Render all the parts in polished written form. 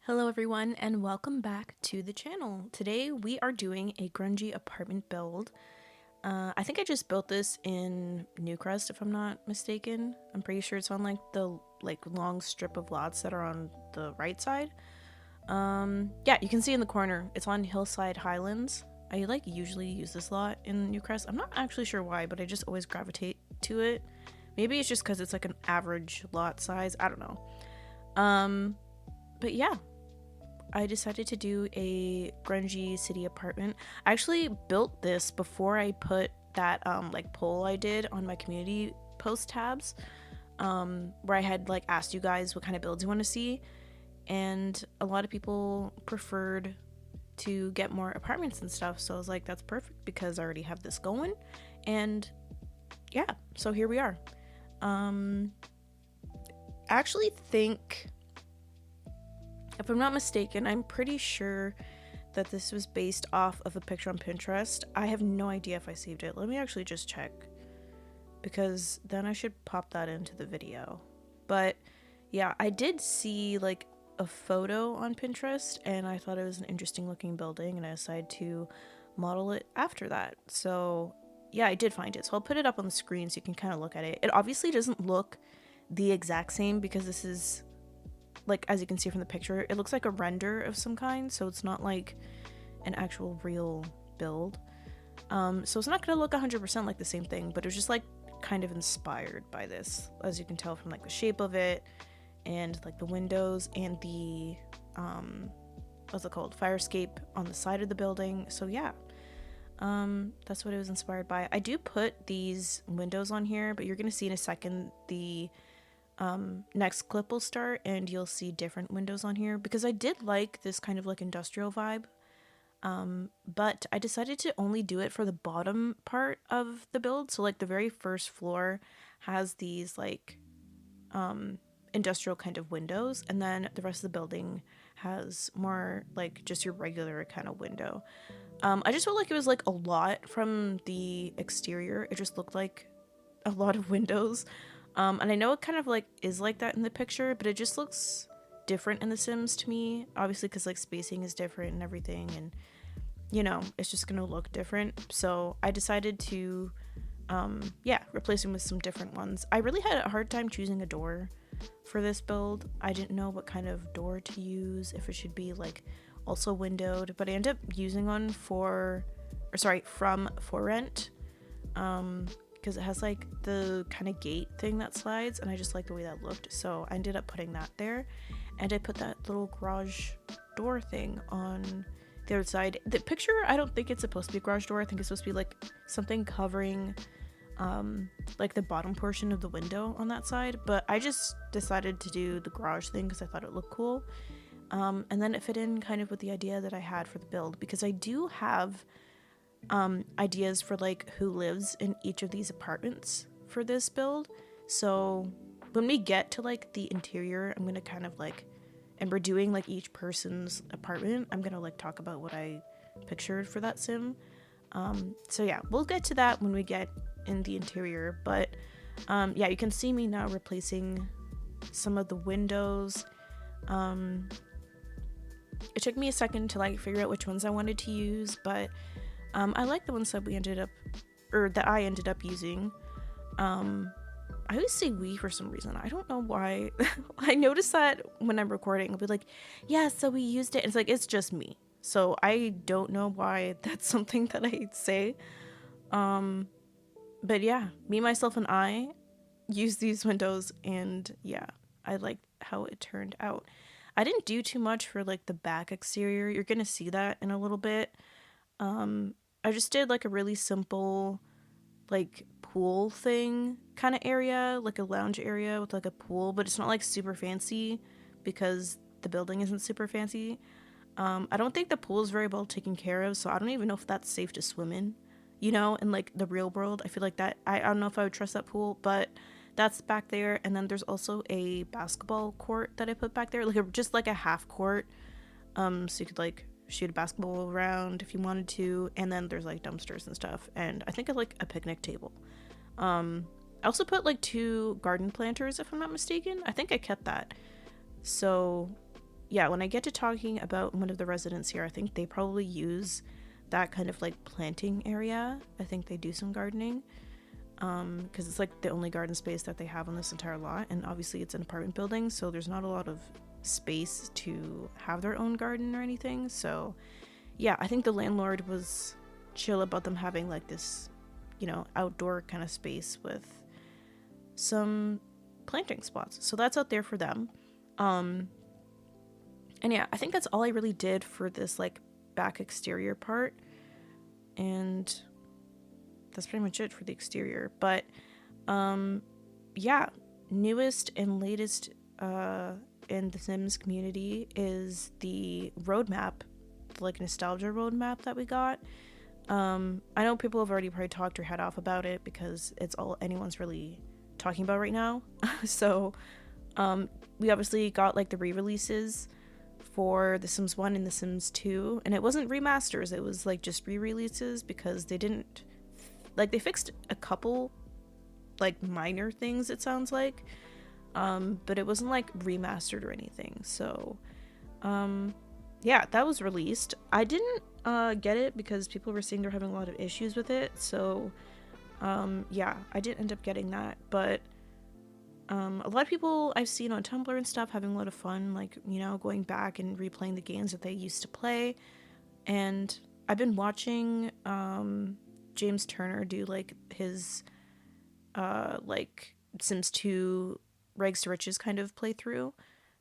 Hello everyone and welcome back to the channel. Today we are doing a grungy apartment build. I think I just built this in Newcrest if I'm not mistaken. I'm pretty sure it's on like the long strip of lots that are on the right side. Yeah, you can see in the corner it's on Hillside Highlands. I usually use this lot in Newcrest. I'm not actually sure why, but I just always gravitate to it. Maybe it's just because it's like an average lot size. I don't know. But yeah, I decided to do a grungy city apartment. I actually built this before I put that poll I did on my community post tabs, where I had asked you guys what kind of builds you want to see, and a lot of people preferred to get more apartments and stuff. So I was like, that's perfect because I already have this going, and yeah, so here we are. I actually think, if I'm not mistaken, I'm pretty sure that this was based off of a picture on Pinterest. I have no idea if I saved it. Let me actually just check, because then I should pop that into the video. But yeah, I did see a photo on Pinterest and I thought it was an interesting looking building and I decided to model it after that. So yeah, I did find it. So I'll put it up on the screen so you can kind of look at it. It obviously doesn't look the exact same because this is, as you can see from the picture, it looks like a render of some kind, so it's not like an actual real build. So it's not gonna look 100% like the same thing, but it was just kind of inspired by this, as you can tell from the shape of it and the windows and the what's it called, fire escape on the side of the building. So yeah, that's what it was inspired by. I do put these windows on here, but you're gonna see in a second the next clip will start and you'll see different windows on here because I did like this kind of industrial vibe, but I decided to only do it for the bottom part of the build. So the very first floor has these industrial kind of windows, and then the rest of the building has more just your regular kind of window. I just felt like it was a lot from the exterior. It just looked like a lot of windows. And I know it kind of is like that in the picture, but it just looks different in The Sims to me, obviously because spacing is different and everything, and it's just gonna look different. So I decided to replace them with some different ones. I really had a hard time choosing a door for this build. I didn't know what kind of door to use, if it should be also windowed, but I ended up using one from For Rent, because it has the kind of gate thing that slides, and I just like the way that looked, so I ended up putting that there. And I put that little garage door thing on the other side. The picture, I don't think it's supposed to be a garage door. I think it's supposed to be something covering the bottom portion of the window on that side, but I just decided to do the garage thing because I thought it looked cool. And then it fit in kind of with the idea that I had for the build, because I do have ideas for who lives in each of these apartments for this build. So when we get to the interior, I'm gonna kind of and we're doing each person's apartment, I'm gonna talk about what I pictured for that sim. So yeah, we'll get to that when we get in the interior, but yeah, you can see me now replacing some of the windows. It took me a second to figure out which ones I wanted to use, but I like the ones that I ended up using. I always say we for some reason. I don't know why. I noticed that when I'm recording, I'll be yeah, so we used it. It's it's just me. So I don't know why that's something that I say. But yeah, me, myself, and I use these windows, and yeah, I like how it turned out. I didn't do too much for the back exterior. You're gonna see that in a little bit. I just did a really simple pool thing kind of area, a lounge area with a pool, but it's not super fancy because the building isn't super fancy. I don't think the pool is very well taken care of, so I don't even know if that's safe to swim in, in the real world. I feel that I don't know if I would trust that pool, but that's back there. And then there's also a basketball court that I put back there, just a half court, so you could shoot a basketball around if you wanted to. And then there's dumpsters and stuff, and I think a picnic table. I also put 2 garden planters, if I'm not mistaken. I think I kept that. So yeah, when I get to talking about one of the residents here, I think they probably use that kind of like planting area. I think they do some gardening, because it's like the only garden space that they have on this entire lot, and obviously it's an apartment building, so there's not a lot of space to have their own garden or anything. So yeah, I think the landlord was chill about them having like this, you know, outdoor kind of space with some planting spots. So that's out there for them. And yeah, I think that's all I really did for this like back exterior part. And that's pretty much it for the exterior. But yeah, newest and latest in the Sims community is the roadmap, like nostalgia roadmap that we got. I know people have already probably talked their head off about it because it's all anyone's really talking about right now. So we obviously got like the re-releases for The Sims 1 and The Sims 2, and it wasn't remasters, it was like just re-releases because they didn't, like, they fixed a couple like minor things, it sounds like, but it wasn't like remastered or anything. So yeah, that was released. I didn't get it because people were saying they're having a lot of issues with it, so yeah, I didn't end up getting that. But a lot of people I've seen on Tumblr and stuff having a lot of fun, like, you know, going back and replaying the games that they used to play. And I've been watching James Turner do like his like Sims 2 Rags to Riches kind of playthrough,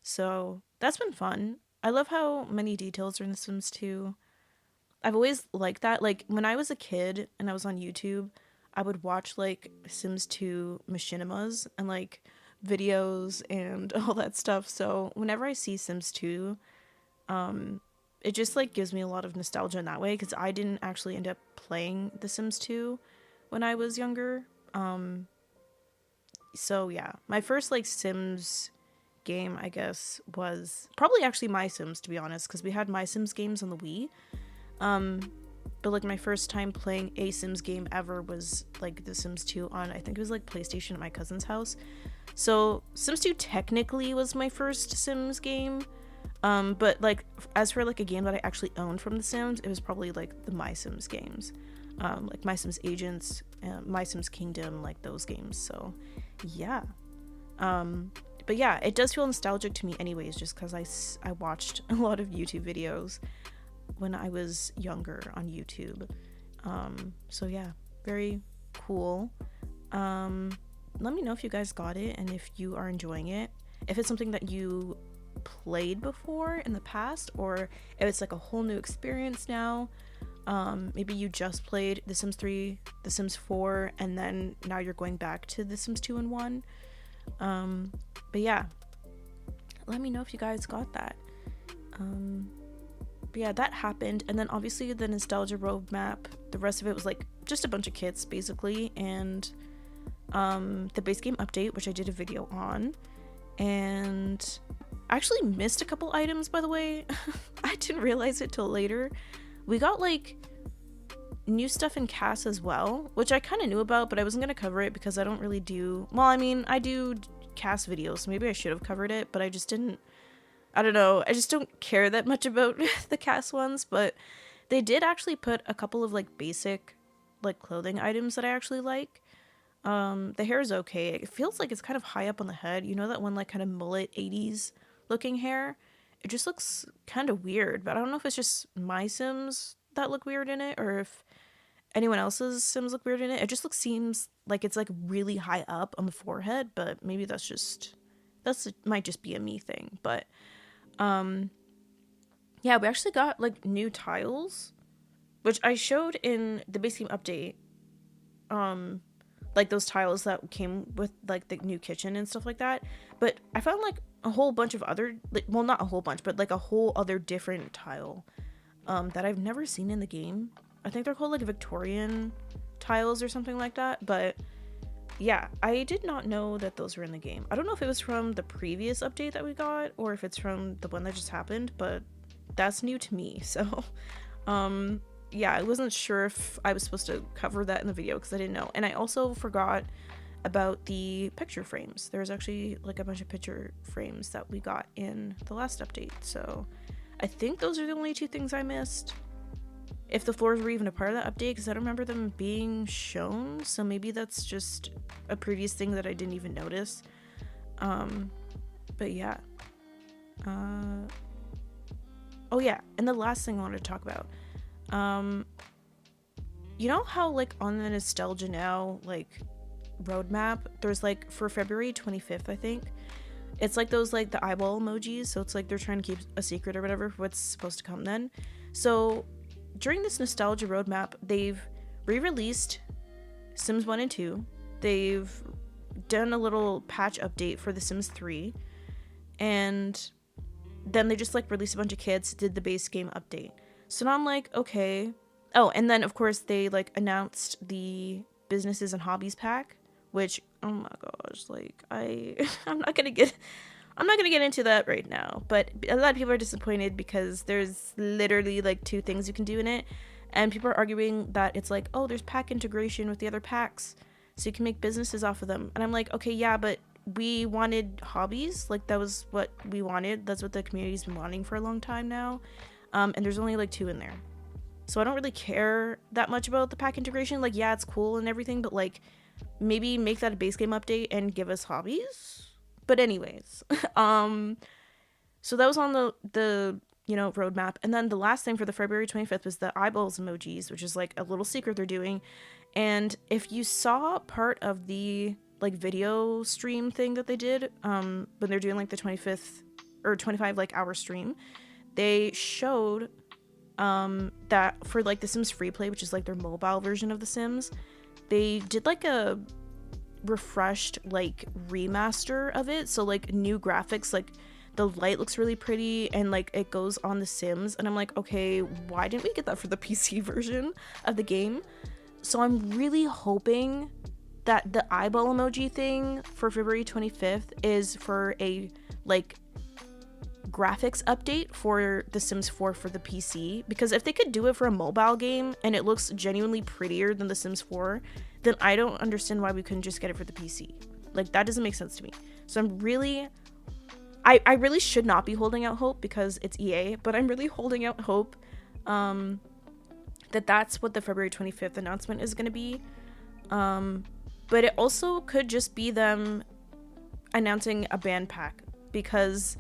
so that's been fun. I love how many details are in The Sims 2. I've always liked that. Like, when I was a kid and I was on YouTube, I would watch like Sims 2 machinimas and like videos and all that stuff. So whenever I see Sims 2, it just like gives me a lot of nostalgia in that way, because I didn't actually end up playing The Sims 2 when I was younger. So yeah, my first like Sims game, I guess, was probably actually My Sims, to be honest, because we had My Sims games on the Wii. But like my first time playing a Sims game ever was like The Sims 2 on, I think it was like PlayStation at my cousin's house. So Sims 2 technically was my first Sims game. But like as for like a game that I actually owned from The Sims, it was probably like the My Sims games. Like My Sims Agents, My Sims Kingdom, like those games. So yeah. But yeah, it does feel nostalgic to me anyways, just because I watched a lot of YouTube videos when I was younger on YouTube. So yeah, very cool. Let me know if you guys got it and if you are enjoying it. If it's something that you played before in the past, or if it's like a whole new experience now. Maybe you just played The Sims 3, The Sims 4, and then now you're going back to The Sims 2 and 1. But yeah, let me know if you guys got that. But yeah, that happened, and then obviously the nostalgia roadmap, the rest of it was like just a bunch of kits basically, and the base game update, which I did a video on, and I actually missed a couple items, by the way. I didn't realize it till later. We got like new stuff in CAS as well, which I kind of knew about, but I wasn't gonna cover it because I don't really do, well, I mean, I do CAS videos, so maybe I should have covered it, but I just didn't. I don't know, I just don't care that much about the CAS ones. But they did actually put a couple of like basic like clothing items that I actually like. The hair is okay. It feels like it's kind of high up on the head, you know, that one like kind of mullet 80s looking hair. It just looks kind of weird, but I don't know if it's just my Sims that look weird in it, or if anyone else's Sims look weird in it. It just seems like it's like really high up on the forehead, but maybe might just be a me thing. But yeah, we actually got like new tiles, which I showed in the base game update. Like those tiles that came with like the new kitchen and stuff like that. But I found like a whole bunch of other, like, well, not a whole bunch, but like a whole other different tile that I've never seen in the game. I think they're called like Victorian tiles or something like that. But yeah, I did not know that those were in the game. I don't know if it was from the previous update that we got or if it's from the one that just happened, but that's new to me. So yeah, I wasn't sure if I was supposed to cover that in the video because I didn't know. And I also forgot about the picture frames. There's actually like a bunch of picture frames that we got in the last update. So I think those are the only 2 things I missed. If the floors were even a part of that update, because I don't remember them being shown. So maybe that's just a previous thing that I didn't even notice. But yeah. Oh yeah, and the last thing I wanted to talk about. You know how like on the Nostalgia Now like roadmap, there's like for February 25th, I think. It's like those like the eyeball emojis, so it's like they're trying to keep a secret or whatever for what's supposed to come then. So during this nostalgia roadmap, they've re-released Sims 1 and 2. They've done a little patch update for The Sims 3. And then they just like released a bunch of kits, did the base game update. So now I'm like, okay. Oh, and then of course they like announced the businesses and hobbies pack, which, oh my gosh, like I'm not gonna get into that right now, but a lot of people are disappointed because there's literally like 2 things you can do in it, and people are arguing that it's like, oh, there's pack integration with the other packs, so you can make businesses off of them. And I'm like, okay, yeah, but we wanted hobbies, like that was what we wanted. That's what the community's been wanting for a long time now, and there's only like 2 in there. So I don't really care that much about the pack integration. Like, yeah, it's cool and everything, but like maybe make that a base game update and give us hobbies. But anyways, so that was on the you know, roadmap. And then the last thing for the February 25th was the eyeballs emojis, which is like a little secret they're doing. And if you saw part of the like video stream thing that they did, when they're doing like the 25th or 25 like hour stream, they showed that for like the Sims Free Play, which is like their mobile version of the Sims, they did like a refreshed like remaster of it. So like new graphics, like the light looks really pretty and like it goes on the Sims, and I'm like, okay, why didn't we get that for the PC version of the game? So I'm really hoping that the eyeball emoji thing for February 25th is for a like graphics update for The Sims 4 for the PC, because if they could do it for a mobile game and it looks genuinely prettier than The Sims 4, then I don't understand why we couldn't just get it for the PC. Like, that doesn't make sense to me. So I'm really, I really should not be holding out hope because it's EA, but I'm really holding out hope that that's what the February 25th announcement is going to be. But it also could just be them announcing a band pack, because,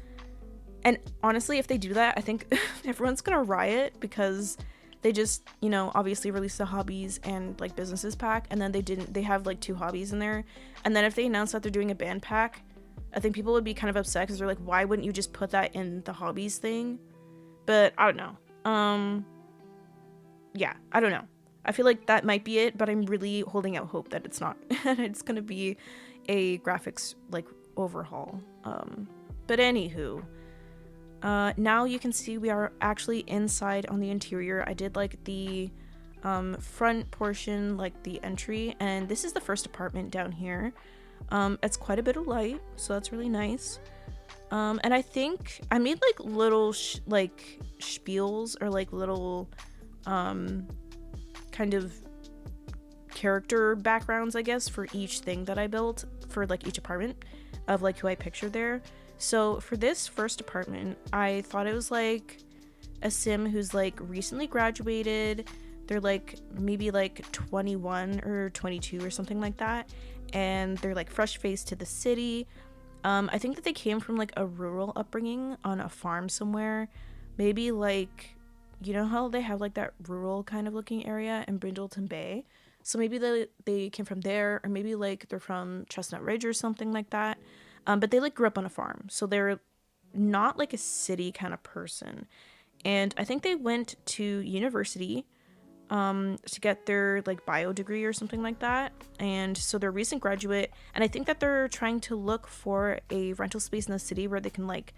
and honestly, if they do that, I think everyone's gonna riot, because they just, you know, obviously released the hobbies and like businesses pack, and then they have like 2 hobbies in there, and then if they announce that they're doing a band pack, I think people would be kind of upset because they're like, why wouldn't you just put that in the hobbies thing? But I don't know. Yeah, I don't know. I feel like that might be it, but I'm really holding out hope that it's not. It's gonna be a graphics like overhaul. But anywho, now you can see we are actually inside on the interior. I did like the front portion, like the entry, and this is the first apartment down here. It's quite a bit of light, so that's really nice. And I think I made like little like spiels, or like little kind of character backgrounds, I guess, for each thing that I built for like each apartment of like who I pictured there. So for this first apartment, I thought it was like a Sim who's like recently graduated. They're like maybe like 21 or 22 or something like that, and they're like fresh faced to the city. I think that they came from like a rural upbringing on a farm somewhere, maybe like, you know how they have like that rural kind of looking area in Brindleton Bay? So maybe they came from there, or maybe like they're from Chestnut Ridge or something like that. But they like grew up on a farm, so they're not like a city kind of person. And I think they went to university to get their like bio degree or something like that. And so they're a recent graduate, and I think that they're trying to look for a rental space in the city where they can like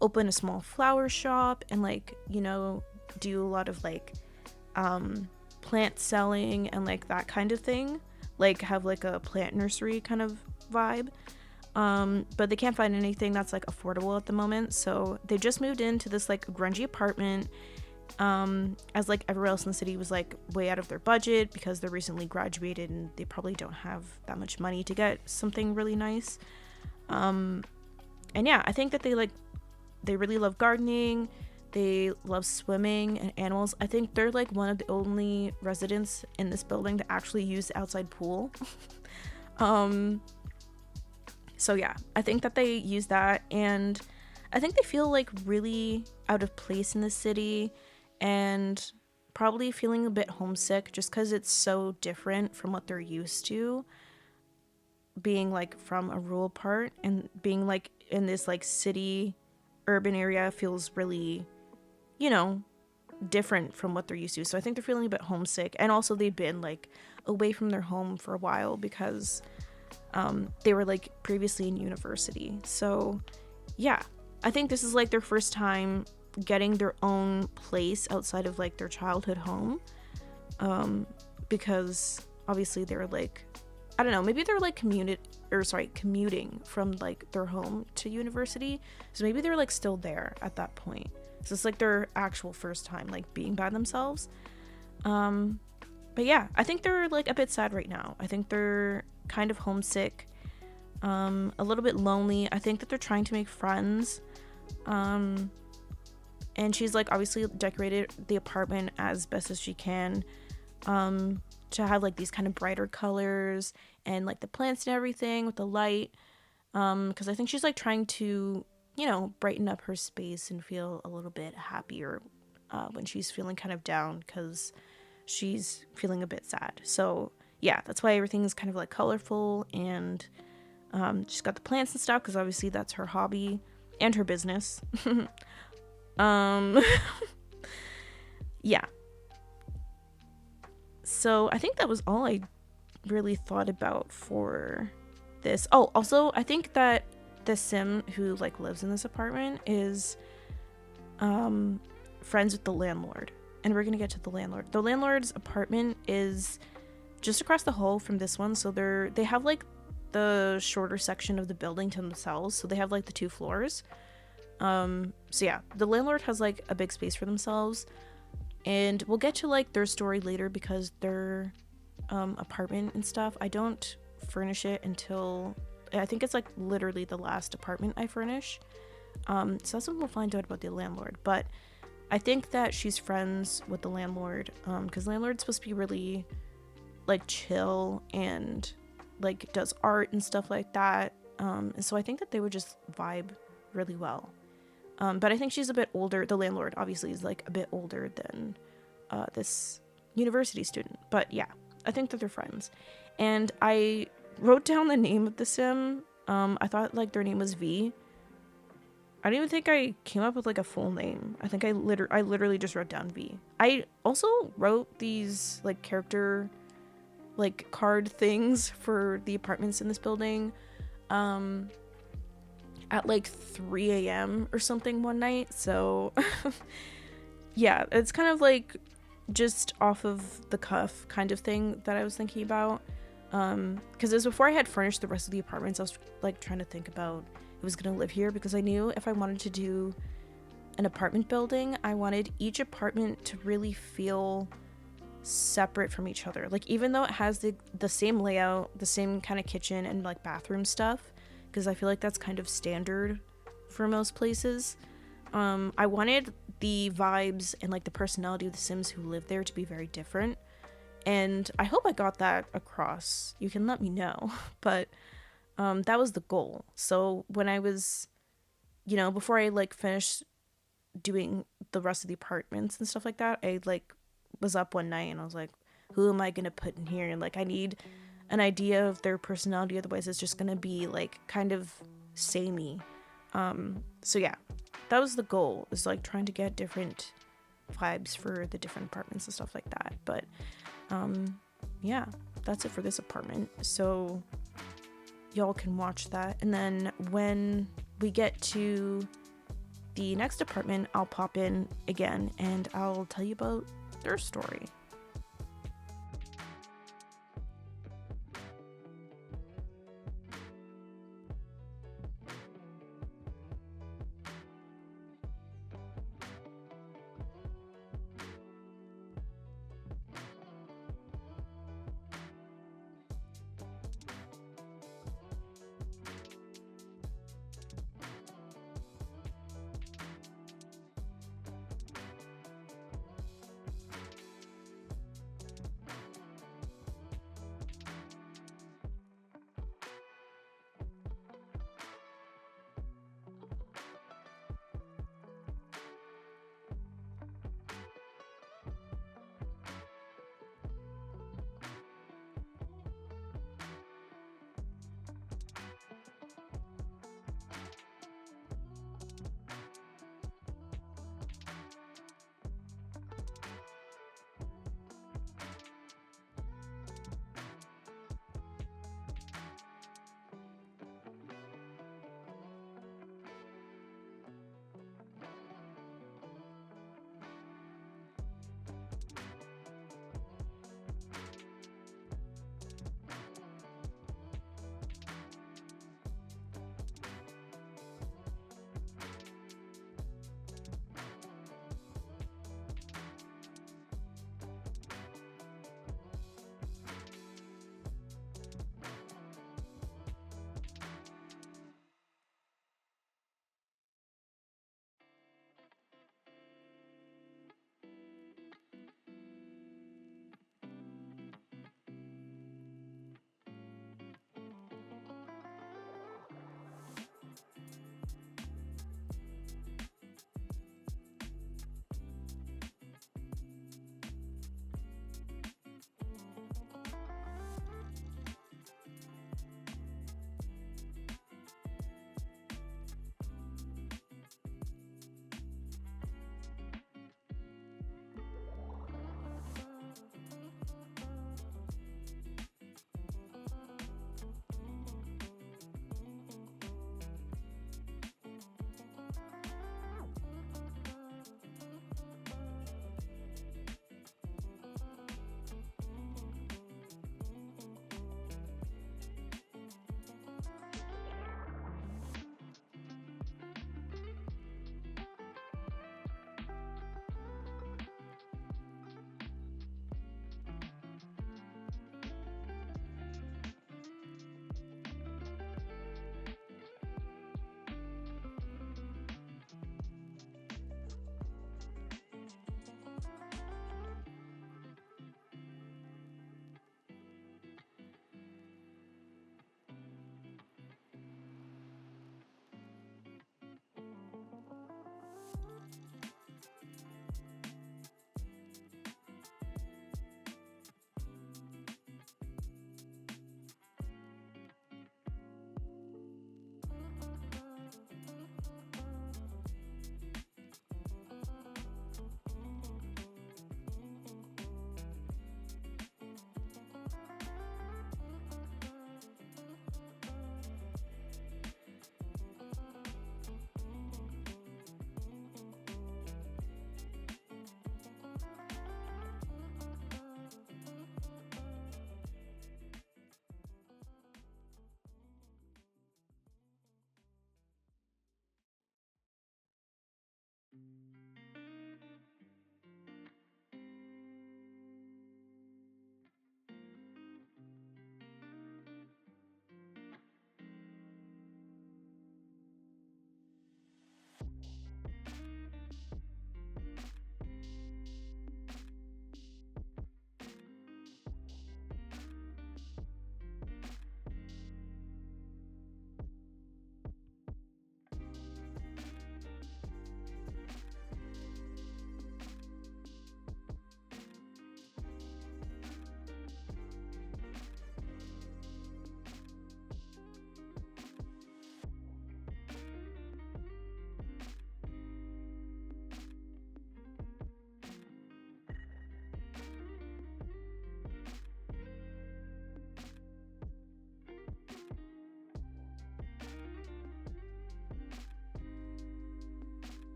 open a small flower shop and like, you know, do a lot of like plant selling and like that kind of thing, like have like a plant nursery kind of vibe. But they can't find anything that's like affordable at the moment, so they just moved into this like grungy apartment, as like everywhere else in the city was like way out of their budget because they're recently graduated and they probably don't have that much money to get something really nice. And yeah, I think that they really love gardening, they love swimming and animals. I think they're like one of the only residents in this building that actually use the outside pool. So yeah, I think that they use that, and I think they feel like really out of place in the city and probably feeling a bit homesick just because it's so different from what they're used to, being like from a rural part, and being like in this like city urban area feels really, you know, different from what they're used to. So I think they're feeling a bit homesick, and also they've been like away from their home for a while because they were like previously in university. So yeah, I think this is like their first time getting their own place outside of like their childhood home, because obviously they're like, I don't know, maybe they're like commuting from like their home to university, so maybe they're like still there at that point. So it's like their actual first time like being by themselves. But yeah, I think they're like a bit sad right now. I think they're kind of homesick, a little bit lonely. I think that they're trying to make friends. And she's like obviously decorated the apartment as best as she can, to have like these kind of brighter colors and like the plants and everything with the light. Because I think she's like trying to, you know, brighten up her space and feel a little bit happier when she's feeling kind of down, because she's feeling a bit sad. So yeah, that's why everything's kind of like colorful, and she's got the plants and stuff because obviously that's her hobby and her business. Yeah. So I think that was all I really thought about for this. Oh, also I think that the sim who like lives in this apartment is friends with the landlord, and we're gonna get to the landlord. The landlord's apartment is just across the hall from this one, so they have like the shorter section of the building to themselves, so they have like the 2 floors. So yeah, the landlord has like a big space for themselves, and we'll get to like their story later because their apartment and stuff, I don't furnish it until I think it's like literally the last apartment I furnish. So that's when we'll find out about the landlord. But I think that she's friends with the landlord, because the landlord's supposed to be really like chill and like does art and stuff like that. And so I think that they would just vibe really well. But I think she's a bit older. The landlord obviously is like a bit older than this university student. But yeah, I think that they're friends. And I wrote down the name of the sim. I thought like their name was V. I don't even think I came up with like a full name. I think I literally just wrote down V. I also wrote these like character like card things for the apartments in this building at like 3 a.m. or something one night. So yeah, it's kind of like just off of the cuff kind of thing that I was thinking about. Because it was before I had furnished the rest of the apartments. I was like trying to think about who was gonna live here, because I knew if I wanted to do an apartment building, I wanted each apartment to really feel separate from each other. Like even though it has the same layout, the same kind of kitchen and like bathroom stuff, because I feel like that's kind of standard for most places. I wanted the vibes and like the personality of the Sims who live there to be very different, and I hope I got that across. You can let me know. But that was the goal. So when I was, you know, before I like finished doing the rest of the apartments and stuff like that, I like was up one night and I was like, who am I gonna put in here? And like I need an idea of their personality, otherwise it's just gonna be like kind of samey. So yeah, that was the goal, is like trying to get different vibes for the different apartments and stuff like that. But yeah, that's it for this apartment, so y'all can watch that. And then when we get to the next apartment, I'll pop in again and I'll tell you about their story.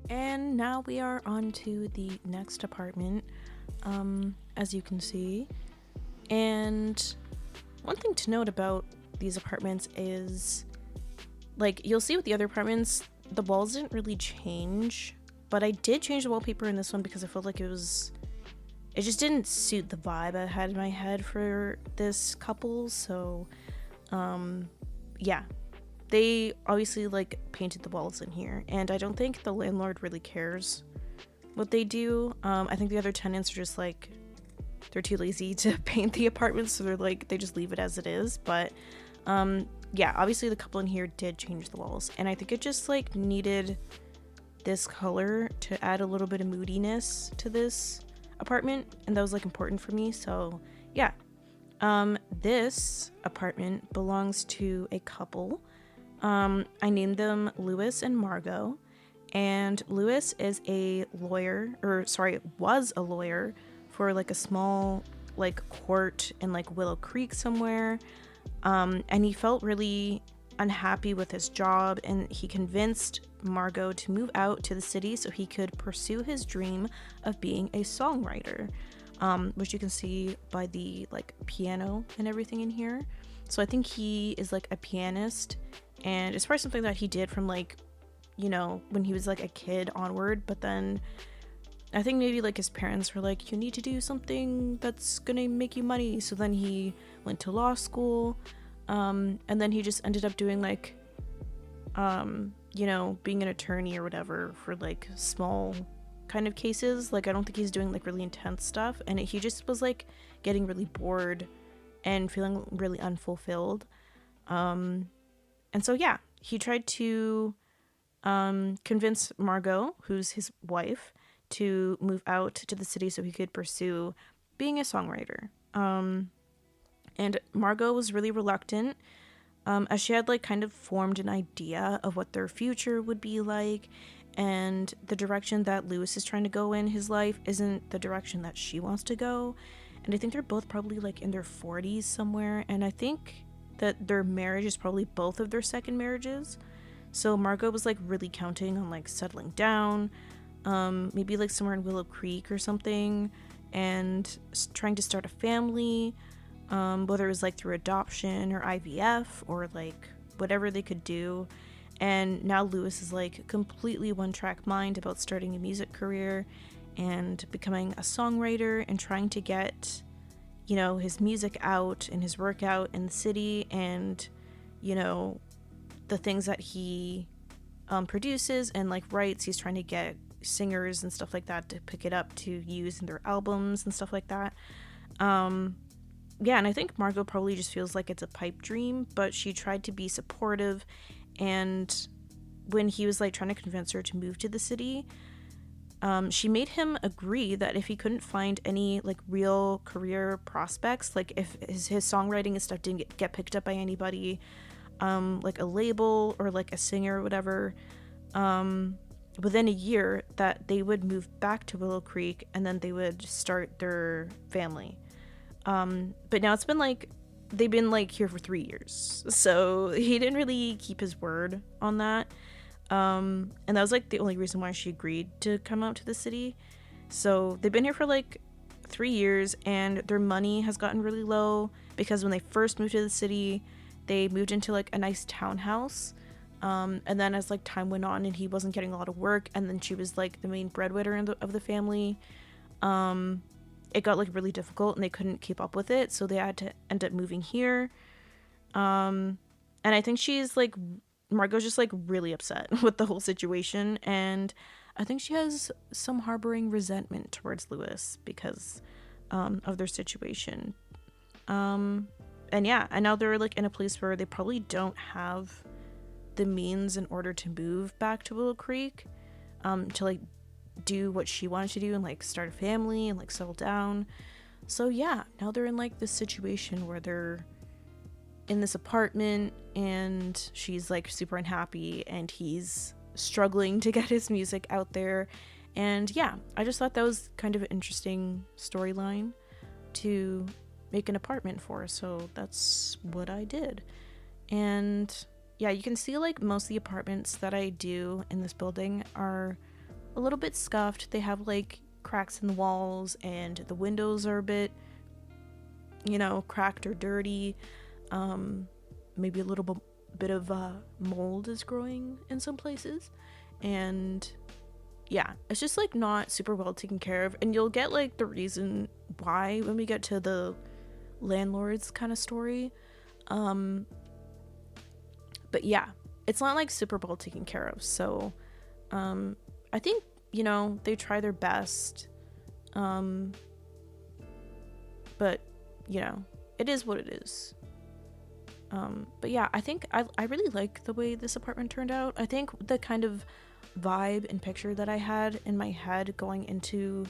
And now we are on to the next apartment, as you can see. And one thing to note about these apartments is, like, you'll see with the other apartments, the walls didn't really change, but I did change the wallpaper in this one because I felt like it just didn't suit the vibe I had in my head for this couple. So, yeah. They obviously, like, painted the walls in here, and I don't think the landlord really cares what they do. I think the other tenants are just, like, they're too lazy to paint the apartment, so they just leave it as it is. But, yeah, obviously the couple in here did change the walls, and I think it just, like, needed this color to add a little bit of moodiness to this apartment, and that was, like, important for me. So, yeah. This apartment belongs to a couple. I named them Lewis and Margot, and Lewis is a lawyer, was a lawyer for, like, a small, like, court in, like, Willow Creek somewhere, and he felt really unhappy with his job, and he convinced Margot to move out to the city so he could pursue his dream of being a songwriter, which you can see by the, like, piano and everything in here. So I think he is, like, a pianist, and it's probably something that he did from, like, you know, when he was, like, a kid onward. But then I think maybe, like, his parents were like, you need to do something that's gonna make you money. So then he went to law school, and then he just ended up doing, like, you know, being an attorney or whatever for, like, small kind of cases. Like, I don't think he's doing, like, really intense stuff, and he just was, like, getting really bored and feeling really unfulfilled. And so, yeah, he tried to convince Margot, who's his wife, to move out to the city so he could pursue being a songwriter. And Margot was really reluctant, as she had, like, kind of formed an idea of what their future would be like, and the direction that Lewis is trying to go in his life isn't the direction that she wants to go. And I think they're both probably, like, in their 40s somewhere, and I think that their marriage is probably both of their second marriages. So Margot was, like, really counting on, like, settling down, maybe, like, somewhere in Willow Creek or something, and trying to start a family, whether it was, like, through adoption or IVF or, like, whatever they could do. And now Lewis is, like, completely one-track mind about starting a music career and becoming a songwriter and trying to get, you know, his music out and his work out in the city, and, you know, the things that he produces and, like, writes, he's trying to get singers and stuff like that to pick it up to use in their albums and stuff like that. Yeah, and I think Margot probably just feels like it's a pipe dream, but she tried to be supportive, and when he was, like, trying to convince her to move to the city, she made him agree that if he couldn't find any, like, real career prospects, like, if his songwriting and stuff didn't get picked up by anybody, like a label or, like, a singer or whatever, within a year, that they would move back to Willow Creek and then they would start their family. But now it's been, like, they've been, like, here for 3 years, so he didn't really keep his word on that. And that was, like, the only reason why she agreed to come out to the city. So they've been here for, like, 3 years, and their money has gotten really low because when they first moved to the city, they moved into, like, a nice townhouse. And then as, like, time went on and he wasn't getting a lot of work, and then she was, like, the main breadwinner of the family, it got, like, really difficult and they couldn't keep up with it, so they had to end up moving here. And I think Margot's just, like, really upset with the whole situation, and I think she has some harboring resentment towards Lewis because of their situation. And yeah, and now they're, like, in a place where they probably don't have the means in order to move back to Willow Creek, to, like, do what she wanted to do and, like, start a family and, like, settle down. So yeah, now they're in, like, this situation where they're in this apartment and she's, like, super unhappy and he's struggling to get his music out there. And yeah, I just thought that was kind of an interesting storyline to make an apartment for, so that's what I did. And yeah, you can see, like, most of the apartments that I do in this building are a little bit scuffed. They have like cracks in the walls, and the windows are a bit, you know, cracked or dirty. Maybe a little bit of mold is growing in some places, and yeah, it's just like not super well taken care of. And you'll get like the reason why when we get to the landlord's kind of story. But yeah, it's not like super well taken care of. So I think, you know, they try their best, but you know, it is what it is. But yeah, I think I really like the way this apartment turned out. I think the kind of vibe and picture that I had in my head going into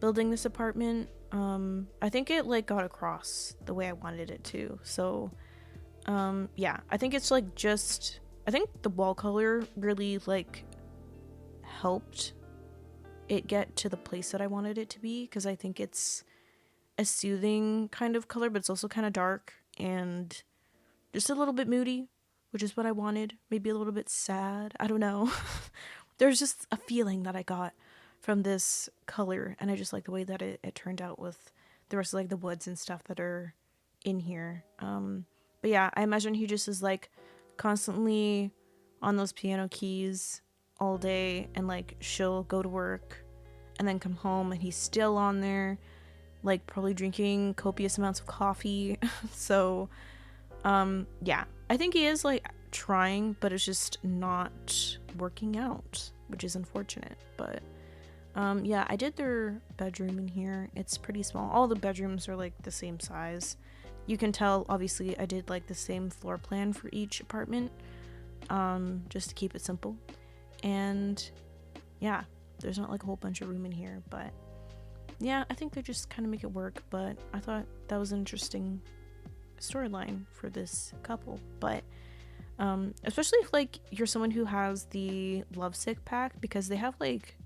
building this apartment, I think it like got across the way I wanted it to. So yeah, I think it's like just, I think the wall color really like helped it get to the place that I wanted it to be, because I think it's a soothing kind of color, but it's also kind of dark and just a little bit moody, which is what I wanted. Maybe a little bit sad. I don't know. There's just a feeling that I got from this color, and I just like the way that it turned out with the rest of like the woods and stuff that are in here. But yeah, I imagine he just is like constantly on those piano keys all day, and like she'll go to work and then come home and he's still on there, like probably drinking copious amounts of coffee. So yeah, I think he is like trying, but it's just not working out, which is unfortunate. But yeah, I did their bedroom in here. It's pretty small. All the bedrooms are like the same size. You can tell, obviously, I did like the same floor plan for each apartment, just to keep it simple. And yeah, there's not like a whole bunch of room in here, but yeah, I think they just kind of make it work. But I thought that was an interesting storyline for this couple. But especially if like you're someone who has the Lovesick pack, because they have like,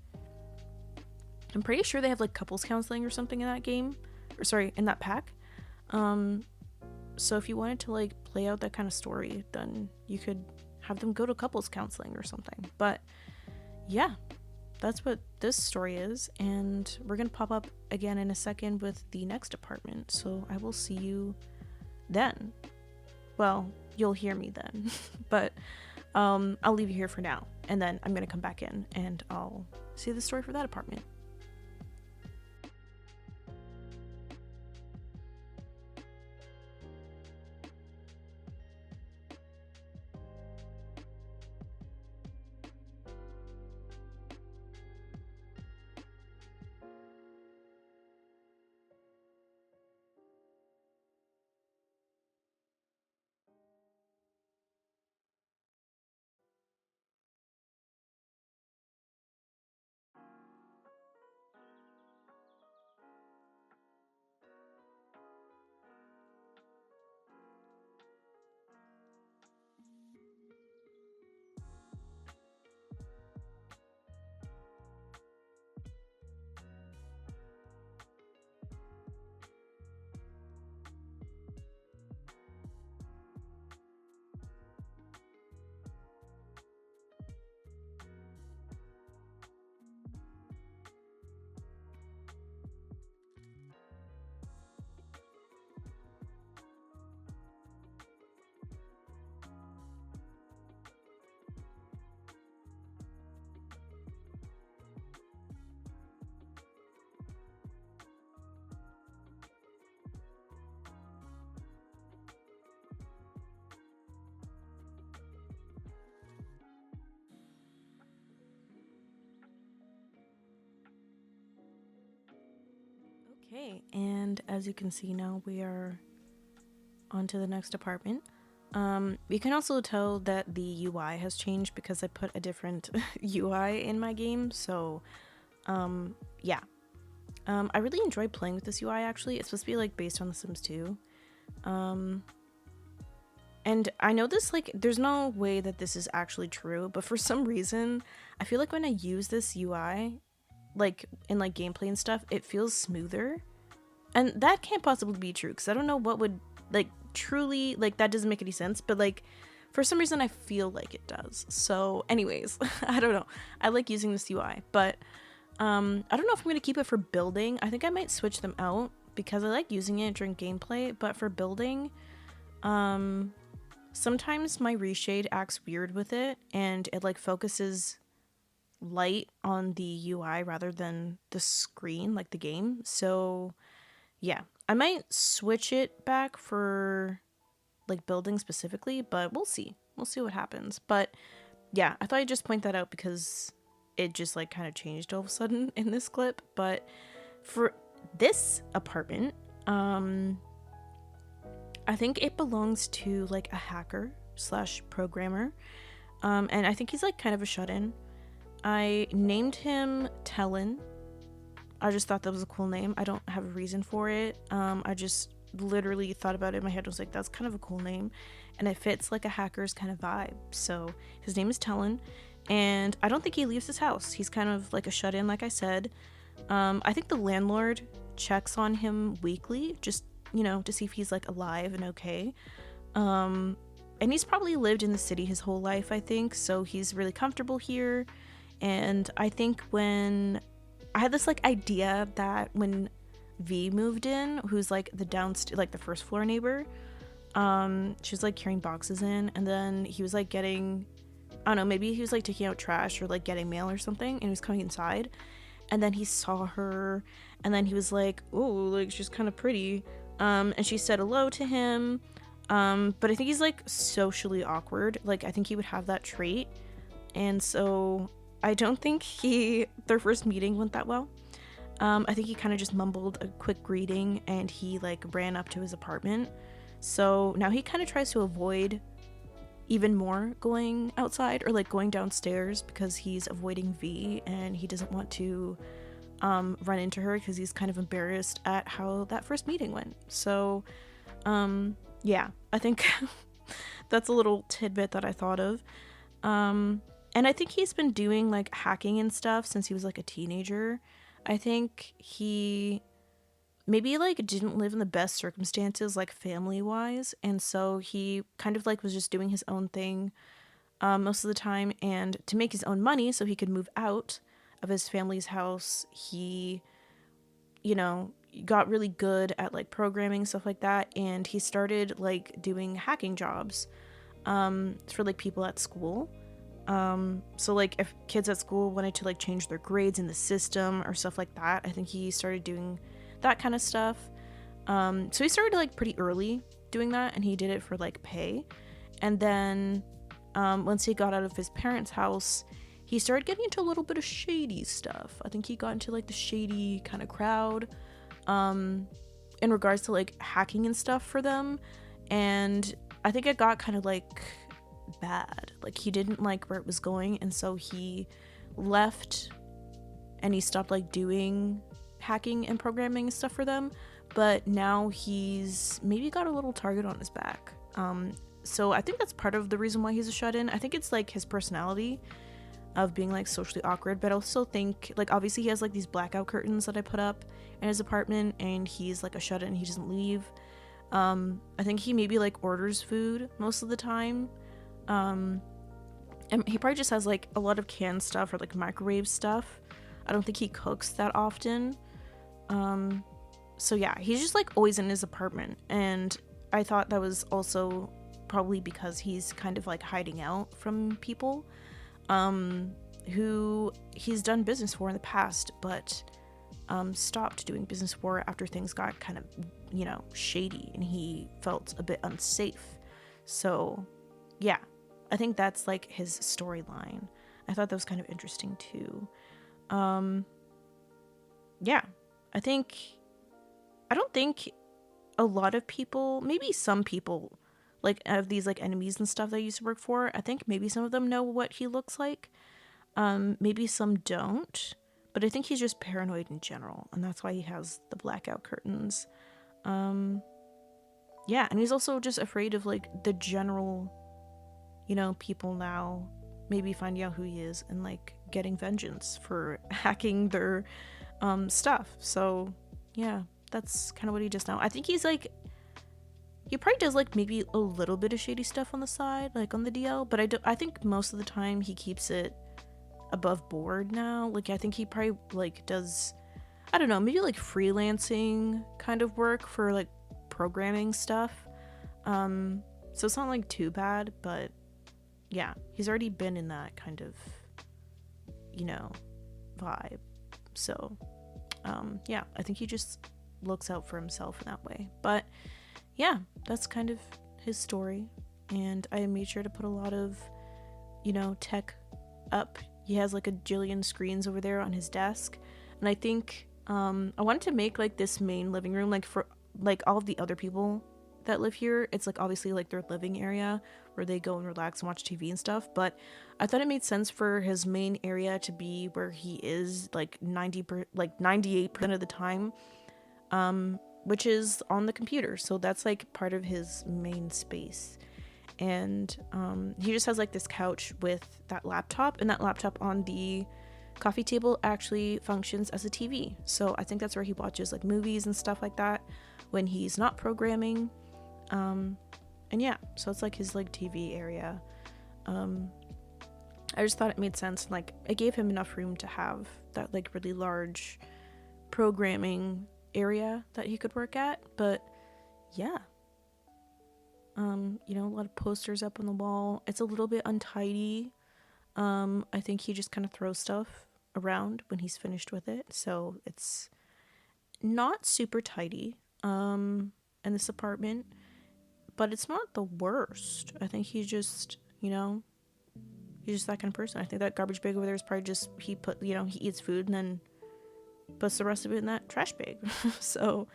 I'm pretty sure they have like couples counseling or something in that game, or sorry, in that pack. So if you wanted to like play out that kind of story, then you could have them go to couples counseling or something. But yeah, that's what this story is, and we're gonna pop up again in a second with the next apartment. So I will see you then. Well, you'll hear me then. But I'll leave you here for now, and then I'm gonna come back in and I'll see the story for that apartment. Okay, and as you can see now, we are on to the next apartment. You can also tell that the UI has changed because I put a different UI in my game. So yeah, I really enjoyed playing with this UI. Actually, it's supposed to be like based on The Sims 2. And I know this, like, there's no way that this is actually true, but for some reason I feel like when I use this UI, like in like gameplay and stuff, it feels smoother. And that can't possibly be true, because I don't know what would like truly, like, that doesn't make any sense. But like For some reason, I feel like it does. So anyways, I don't know. I like using this UI, but I don't know if I'm going to keep it for building. I think I might switch them out because I like using it during gameplay, but for building, sometimes my reshade acts weird with it and it like focuses light on the UI rather than the screen, like the game. So yeah, I might switch it back for like building specifically, but we'll see what happens. But yeah, I thought I'd just point that out because it just like kind of changed all of a sudden in this clip. But for this apartment, I think it belongs to like a hacker slash programmer, and I think he's like kind of a shut-in. I named him Tellin. I just thought that was a cool name. I don't have a reason for it. I just literally thought about it in my head. I was like, that's kind of a cool name, and it fits like a hacker's kind of vibe. So his name is Tellin, and I don't think he leaves his house. He's kind of like a shut-in, like I said. I think the landlord checks on him weekly, just, you know, to see if he's like alive and okay. And he's probably lived in the city his whole life, I think, so he's really comfortable here. And I think when I had this like idea that when V moved in, who's like the downstairs, like the first floor neighbor, she was like carrying boxes in, and then he was like getting, I don't know, maybe he was like taking out trash or like getting mail or something, and he was coming inside, and then he saw her, and then he was like, oh, like she's kind of pretty, and she said hello to him, but I think he's like socially awkward. Like I think he would have that trait, and so I don't think their first meeting went that well. I think he kind of just mumbled a quick greeting and he like ran up to his apartment. So now he kind of tries to avoid even more going outside or like going downstairs because he's avoiding V and he doesn't want to run into her because he's kind of embarrassed at how that first meeting went. So yeah, I think that's a little tidbit that I thought of. And I think he's been doing like hacking and stuff since he was like a teenager. I think he maybe like didn't live in the best circumstances like family wise, and so he kind of like was just doing his own thing most of the time, and to make his own money so he could move out of his family's house, he, you know, got really good at like programming, stuff like that, and he started like doing hacking jobs for like people at school. So like if kids at school wanted to like change their grades in the system or stuff like that, I think he started doing that kind of stuff. So he started like pretty early doing that, and he did it for like pay. And then once he got out of his parents' house, he started getting into a little bit of shady stuff. I think he got into like the shady kind of crowd in regards to like hacking and stuff for them. And I think it got kind of like bad. Like he didn't like where it was going, and so he left and he stopped like doing hacking and programming and stuff for them. But now he's maybe got a little target on his back. So I think that's part of the reason why he's a shut-in. I think it's like his personality of being like socially awkward, but I also think like obviously he has like these blackout curtains that I put up in his apartment, and he's like a shut-in, he doesn't leave. I think he maybe like orders food most of the time. And he probably just has like a lot of canned stuff or like microwave stuff. I don't think he cooks that often. So yeah, he's just like always in his apartment, and I thought that was also probably because he's kind of like hiding out from people who he's done business for in the past, but stopped doing business for after things got kind of, you know, shady and he felt a bit unsafe. So yeah, I think that's like his storyline. I thought that was kind of interesting too. Yeah, I don't think a lot of people, maybe some people, like of these like enemies and stuff that I used to work for, I think maybe some of them know what he looks like. Maybe some don't, but I think he's just paranoid in general, and that's why he has the blackout curtains. Yeah, and he's also just afraid of like the general, you know, people now maybe finding out who he is and like getting vengeance for hacking their stuff. So yeah, that's kind of what he does now. I think he's like He probably does like maybe a little bit of shady stuff on the side, like on the DL, but I think most of the time he keeps it above board now. Like I think he probably like does, I don't know, maybe like freelancing kind of work for like programming stuff. So it's not like too bad, but yeah, he's already been in that kind of, you know, vibe. So yeah, I think he just looks out for himself in that way. But yeah, that's kind of his story, and I made sure to put a lot of, you know, tech up. He has like a jillion screens over there on his desk, and I think I wanted to make like this main living room, like for like all of the other people that live here, it's like obviously like their living area where they go and relax and watch TV and stuff, but I thought it made sense for his main area to be where he is like 98% of the time, which is on the computer. So that's like part of his main space. And he just has like this couch with that laptop, and that laptop on the coffee table actually functions as a TV. So I think that's where he watches like movies and stuff like that when he's not programming. And yeah, so it's like his like TV area. I just thought it made sense, and like it gave him enough room to have that like really large programming area that he could work at. But yeah, you know, a lot of posters up on the wall. It's a little bit untidy. I think he just kind of throws stuff around when he's finished with it, so it's not super tidy in this apartment, but it's not the worst. I think he's just, you know, he's just that kind of person. I think that garbage bag over there is probably just, he put, you know, he eats food and then puts the rest of it in that trash bag. So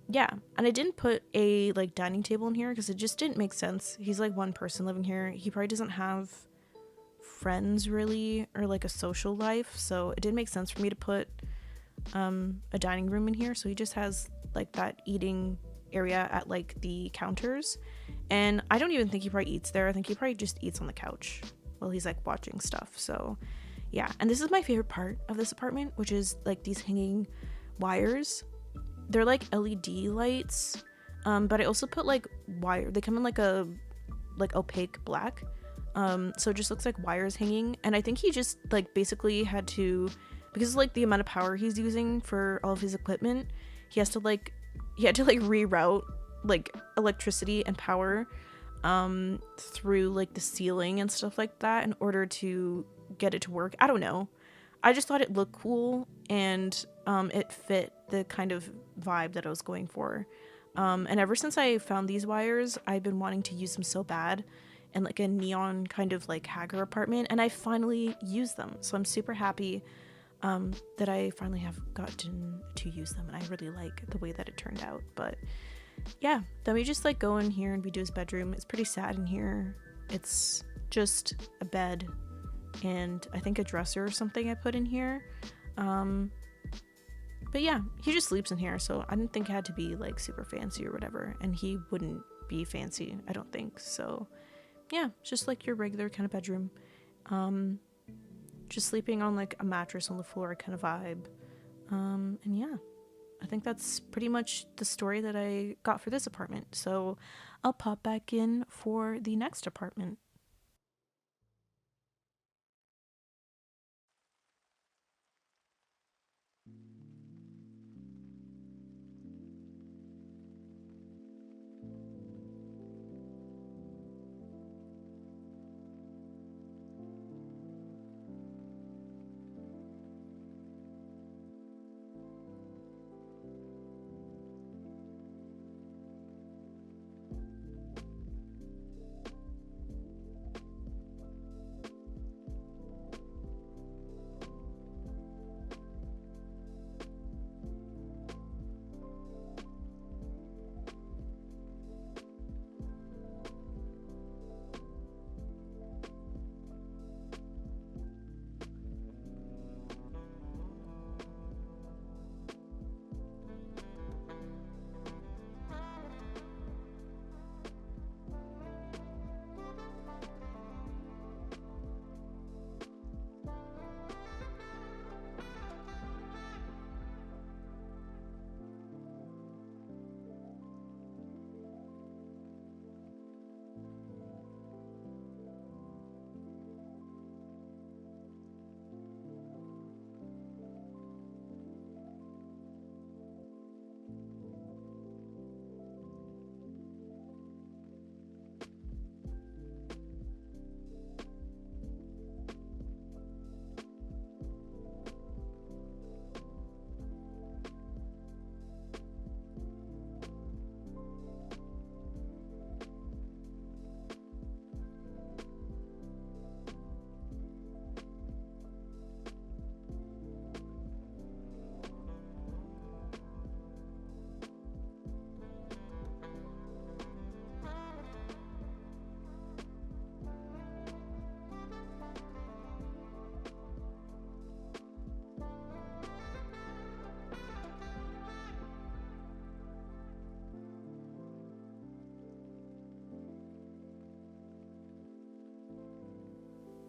yeah, and I didn't put a like dining table in here because it just didn't make sense. He's like one person living here. He probably doesn't have friends really, or like a social life, so it didn't make sense for me to put a dining room in here. So he just has like that eating area at like the counters, and I don't even think he probably eats there. I think he probably just eats on the couch while he's like watching stuff. So yeah, and this is my favorite part of this apartment, which is like these hanging wires. They're like LED lights, but I also put like wire. They come in like a like opaque black, so it just looks like wires hanging. And I think he just like basically had to, because like the amount of power he's using for all of his equipment, he had to like reroute like electricity and power through like the ceiling and stuff like that in order to get it to work. I don't know, I just thought it looked cool, and it fit the kind of vibe that I was going for. And ever since I found these wires, I've been wanting to use them so bad in like a neon kind of like haggard apartment, and I finally used them. So I'm super happy that I finally have gotten to use them, and I really like the way that it turned out. But yeah, then we just like go in here and we do his bedroom. It's pretty sad in here. It's just a bed and I think a dresser or something I put in here. But yeah, he just sleeps in here, so I didn't think it had to be like super fancy or whatever, and he wouldn't be fancy, I don't think. So yeah, it's just like your regular kind of bedroom. Just sleeping on like a mattress on the floor kind of vibe. And yeah, I think that's pretty much the story that I got for this apartment. So I'll pop back in for the next apartment.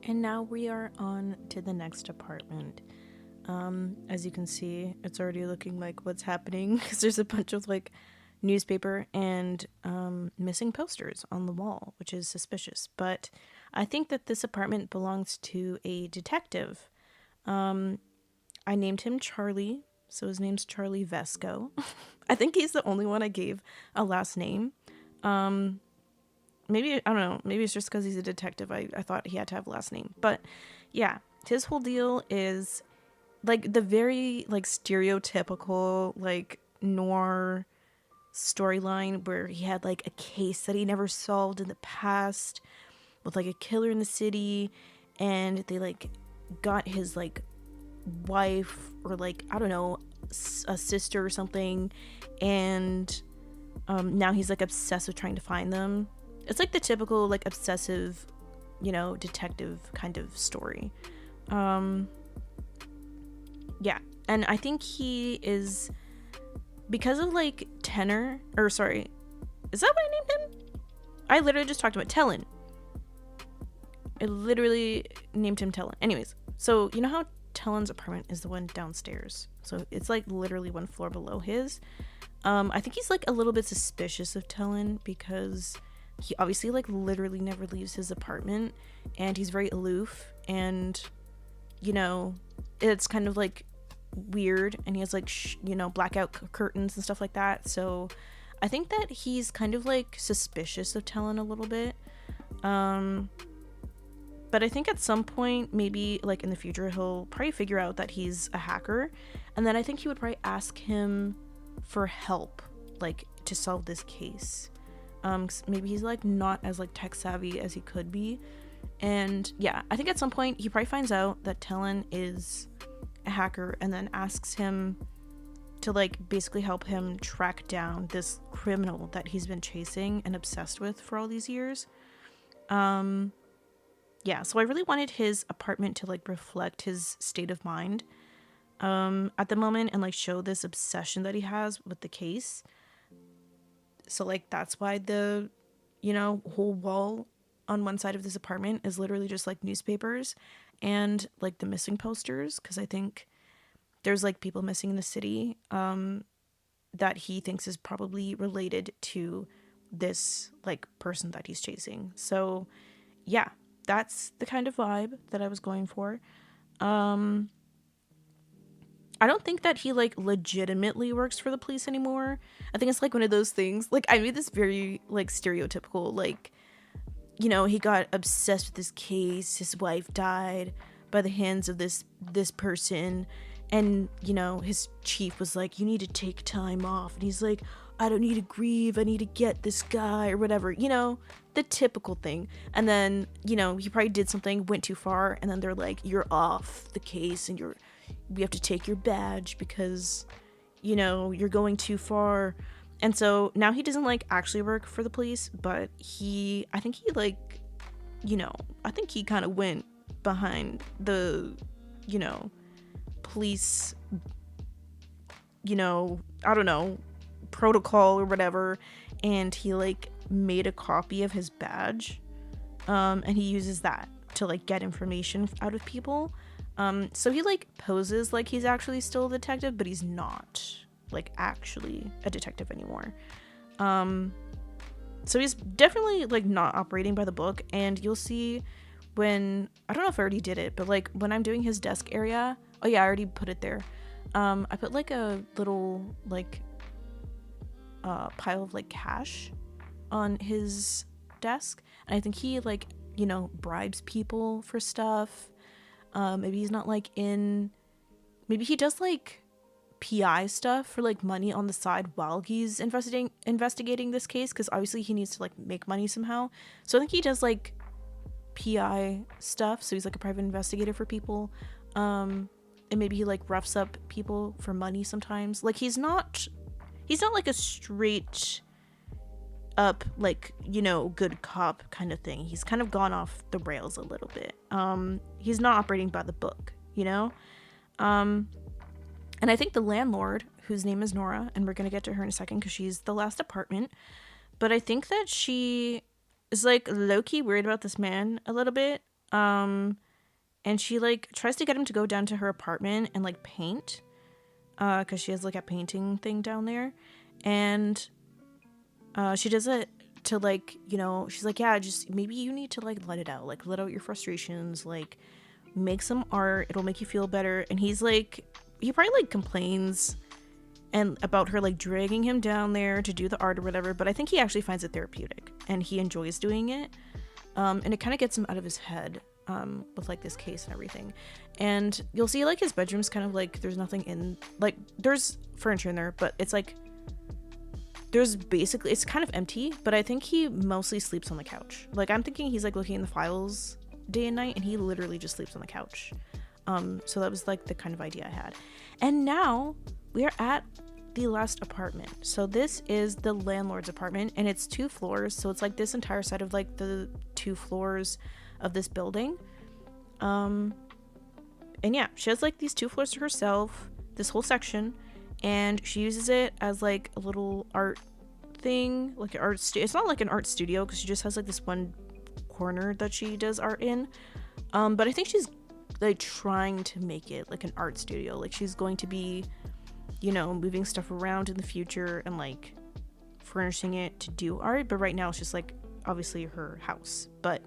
And now we are on to the next apartment. As you can see, it's already looking like what's happening because there's a bunch of like newspaper and missing posters on the wall, which is suspicious. But I think that this apartment belongs to a detective. I named him Charlie, so his name's Charlie Vesco. I think he's the only one I gave a last name. Maybe, I don't know, maybe it's just because he's a detective. I thought he had to have a last name. But yeah, his whole deal is like the very like stereotypical like noir storyline where he had like a case that he never solved in the past with like a killer in the city, and they like got his like wife or like, I don't know, a sister or something, and now he's like obsessed with trying to find them. It's like the typical like obsessive, you know, detective kind of story. Yeah, and I think he is, because of like tenor, or sorry, is that what I named him? I literally just talked about Tellin. I literally named him Tellin. Anyways, so you know how Tellin's apartment is the one downstairs, so it's like literally one floor below his. I think he's like a little bit suspicious of Tellin because he obviously like literally never leaves his apartment, and he's very aloof, and you know, it's kind of like weird, and he has like you know, blackout curtains and stuff like that. So I think that he's kind of like suspicious of Tellin a little bit. But I think at some point, maybe like in the future, he'll probably figure out that he's a hacker, and then I think he would probably ask him for help, like to solve this case. 'Cause maybe he's like not as like tech savvy as he could be. And yeah, I think at some point he probably finds out that Tellin is a hacker, and then asks him to like basically help him track down this criminal that he's been chasing and obsessed with for all these years. Yeah, so I really wanted his apartment to like reflect his state of mind at the moment, and like show this obsession that he has with the case. So like that's why the, you know, whole wall on one side of this apartment is literally just like newspapers and like the missing posters, because I think there's like people missing in the city that he thinks is probably related to this like person that he's chasing. So yeah, that's the kind of vibe that I was going for. I don't think that he like legitimately works for the police anymore. I think it's like one of those things, like I made this very like stereotypical, like, you know, he got obsessed with this case, his wife died by the hands of this person, and you know, his chief was like, you need to take time off, and he's like, I don't need to grieve, I need to get this guy or whatever, you know, the typical thing. And then, you know, he probably did something, went too far, and then they're like, you're off the case, and we have to take your badge because, you know, you're going too far. And so now he doesn't like actually work for the police, but I think he like, you know, I think he kind of went behind the, you know, police, you know, I don't know, protocol or whatever, and he like made a copy of his badge, and he uses that to like get information out of people. So he like poses like he's actually still a detective, but he's not like actually a detective anymore. So he's definitely like not operating by the book, and you'll see when, I don't know if I already did it, but like when I'm doing his desk area, oh yeah, I already put it there. I put like a little like pile of like cash on his desk, and I think he like, you know, bribes people for stuff. Maybe he's not like maybe he does like PI stuff for like money on the side while he's investigating this case, because obviously he needs to like make money somehow. So I think he does like PI stuff, so he's like a private investigator for people. And maybe he like roughs up people for money sometimes. Like he's not like a straight up, like, you know, good cop kind of thing. He's kind of gone off the rails a little bit. He's not operating by the book, you know? And I think the landlord, whose name is Nora, and we're gonna get to her in a second because she's the last apartment, but I think that she is like low-key worried about this man a little bit. And she like tries to get him to go down to her apartment and like paint, because she has like a painting thing down there. And she does it to like, you know, she's like, yeah, just maybe you need to like let it out, like let out your frustrations, like make some art, it'll make you feel better. And he's like, he probably like complains and about her like dragging him down there to do the art or whatever, but I think he actually finds it therapeutic and he enjoys doing it. And it kind of gets him out of his head, with like this case and everything. And you'll see like his bedroom's kind of like there's nothing in, like there's furniture in there, but it's like there's basically, it's kind of empty, but I think he mostly sleeps on the couch. Like I'm thinking he's like looking in the files day and night, and he literally just sleeps on the couch. So that was like the kind of idea I had. And now we are at the last apartment. So this is the landlord's apartment, and it's 2 floors. So it's like this entire side of like the 2 floors of this building. And yeah, she has like these 2 floors to herself, this whole section, and she uses it as like a little art thing, like an art it's not like an art studio because she just has like this one corner that she does art in. But I think she's like trying to make it like an art studio. Like she's going to be, you know, moving stuff around in the future and like furnishing it to do art. But right now it's just like obviously her house. But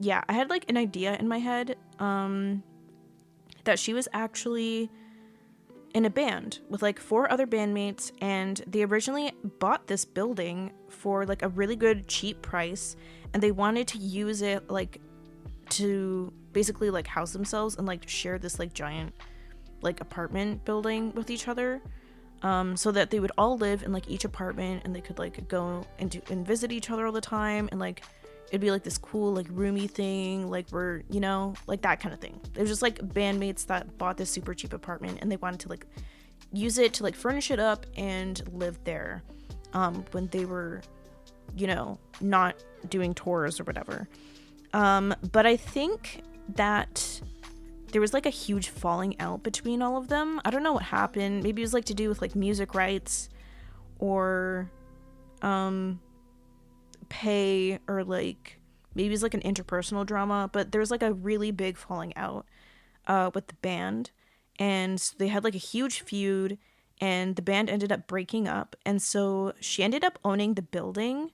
yeah, I had like an idea in my head that she was actually in a band with like 4 other bandmates, and they originally bought this building for like a really good cheap price, and they wanted to use it like to basically like house themselves and like share this like giant like apartment building with each other, so that they would all live in like each apartment and they could like go and visit each other all the time, and like it'd be like this cool like roomy thing, like we're, you know, like that kind of thing. It was just like bandmates that bought this super cheap apartment and they wanted to like use it to like furnish it up and live there when they were, you know, not doing tours or whatever. But I think that there was like a huge falling out between all of them. I don't know what happened. Maybe it was like to do with like music rights or pay, or like maybe it's like an interpersonal drama, but there's like a really big falling out with the band, and they had like a huge feud, and the band ended up breaking up, and so she ended up owning the building,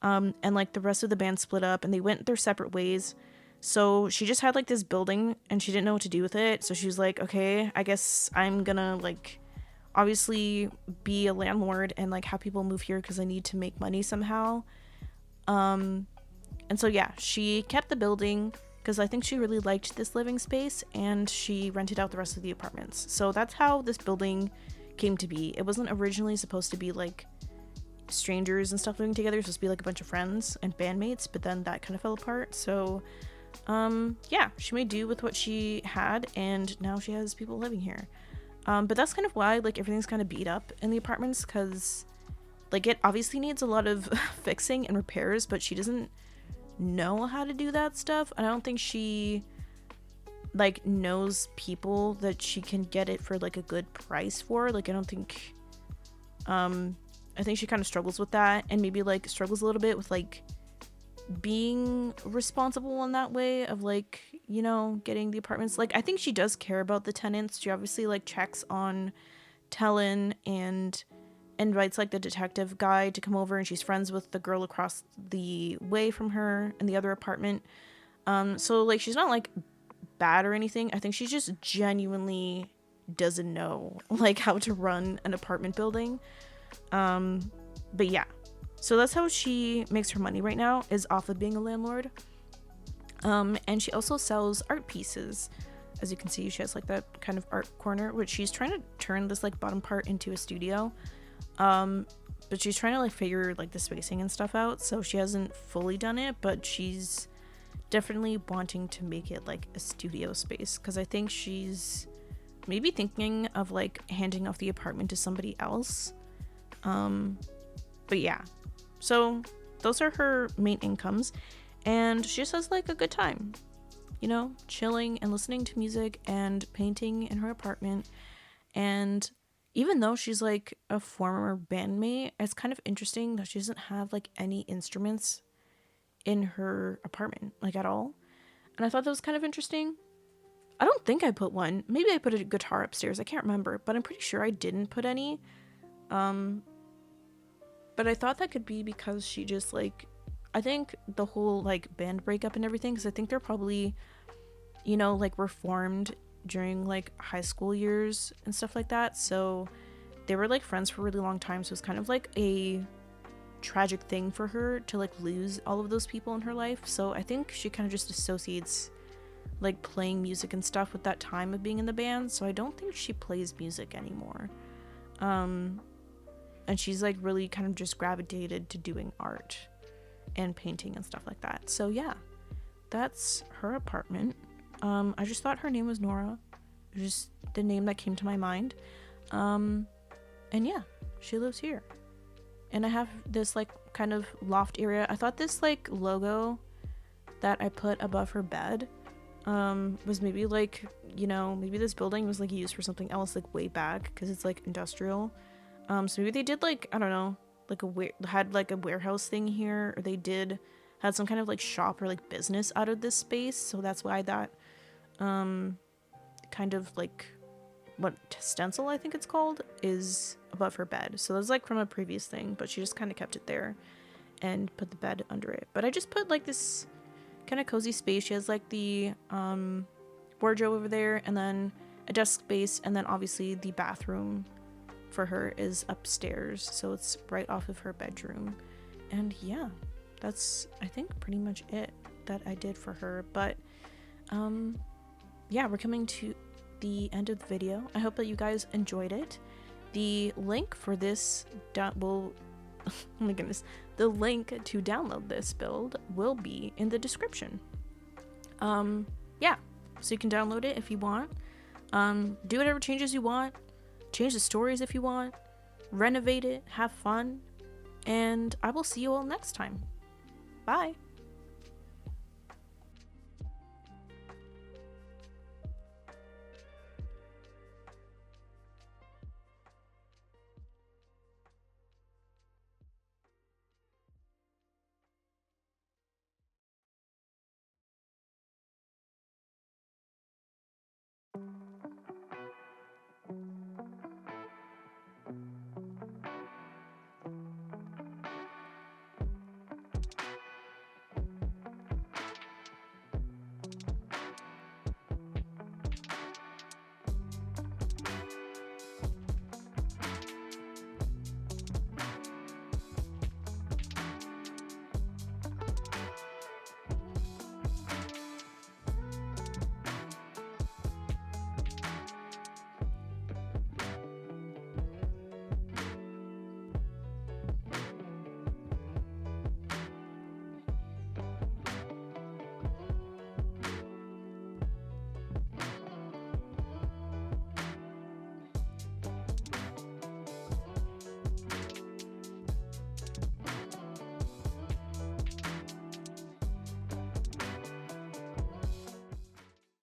and like the rest of the band split up and they went their separate ways. So she just had like this building and she didn't know what to do with it, so she was like, okay, I guess I'm gonna like obviously be a landlord and like have people move here because I need to make money somehow. And so yeah, she kept the building because I think she really liked this living space, and she rented out the rest of the apartments. So that's how this building came to be. It wasn't originally supposed to be like strangers and stuff living together. It was supposed to be like a bunch of friends and bandmates, but then that kind of fell apart. So yeah, she made do with what she had, and now she has people living here. But that's kind of why like everything's kind of beat up in the apartments, because like it obviously needs a lot of fixing and repairs, but she doesn't know how to do that stuff. And I don't think she like knows people that she can get it for like a good price for. Like I don't think I think she kind of struggles with that, and maybe like struggles a little bit with like being responsible in that way of like, you know, getting the apartments. Like I think she does care about the tenants. She obviously like checks on Talon and invites like the detective guy to come over, and she's friends with the girl across the way from her in the other apartment. So like she's not like bad or anything. I think she just genuinely doesn't know like how to run an apartment building. But yeah, so that's how she makes her money right now, is off of being a landlord. And she also sells art pieces. As you can see, she has like that kind of art corner, which she's trying to turn this like bottom part into a studio. But she's trying to like figure like the spacing and stuff out, so she hasn't fully done it, but she's definitely wanting to make it like a studio space, because I think she's maybe thinking of like handing off the apartment to somebody else. But yeah, so those are her main incomes, and she just has like a good time, you know, chilling and listening to music and painting in her apartment. And even though she's like a former bandmate, it's kind of interesting that she doesn't have like any instruments in her apartment, like, at all. And I thought that was kind of interesting. I don't think I put one. Maybe I put a guitar upstairs. I can't remember, but I'm pretty sure I didn't put any. But I thought that could be because she just, like, I think the whole, like, band breakup and everything, because I think they're probably, you know, like, were formed during, like, high school years and stuff like that. So they were, like, friends for a really long time. So it's kind of like a tragic thing for her to, like, lose all of those people in her life. So I think she kind of just associates, like, playing music and stuff with that time of being in the band. So I don't think she plays music anymore. And she's, like, really kind of just gravitated to doing art and painting and stuff like that. So yeah, that's her apartment. I just thought her name was Nora. It was just the name that came to my mind. And yeah, she lives here. And I have this, like, kind of loft area. I thought this, like, logo that I put above her bed was maybe, like, you know, maybe this building was, like, used for something else, like, way back, because it's, like, industrial. So maybe they did, like, I don't know, like, had, like, a warehouse thing here, or they had some kind of, like, shop or, like, business out of this space. So that's why that kind of, like, what stencil I think it's called is above her bed. So that's, like, from a previous thing, but she just kind of kept it there and put the bed under it. But I just put, like, this kind of cozy space. She has, like, the wardrobe over there, and then a desk space, and then obviously the bathroom for her is upstairs, so it's right off of her bedroom. And yeah, that's, I think, pretty much it that I did for her. But yeah, we're coming to the end of the video. I hope that you guys enjoyed it. The link for this will oh my goodness, the link to download this build will be in the description. Yeah, so you can download it if you want. Do whatever changes you want, change the stories if you want, renovate it, have fun, and I will see you all next time. Bye.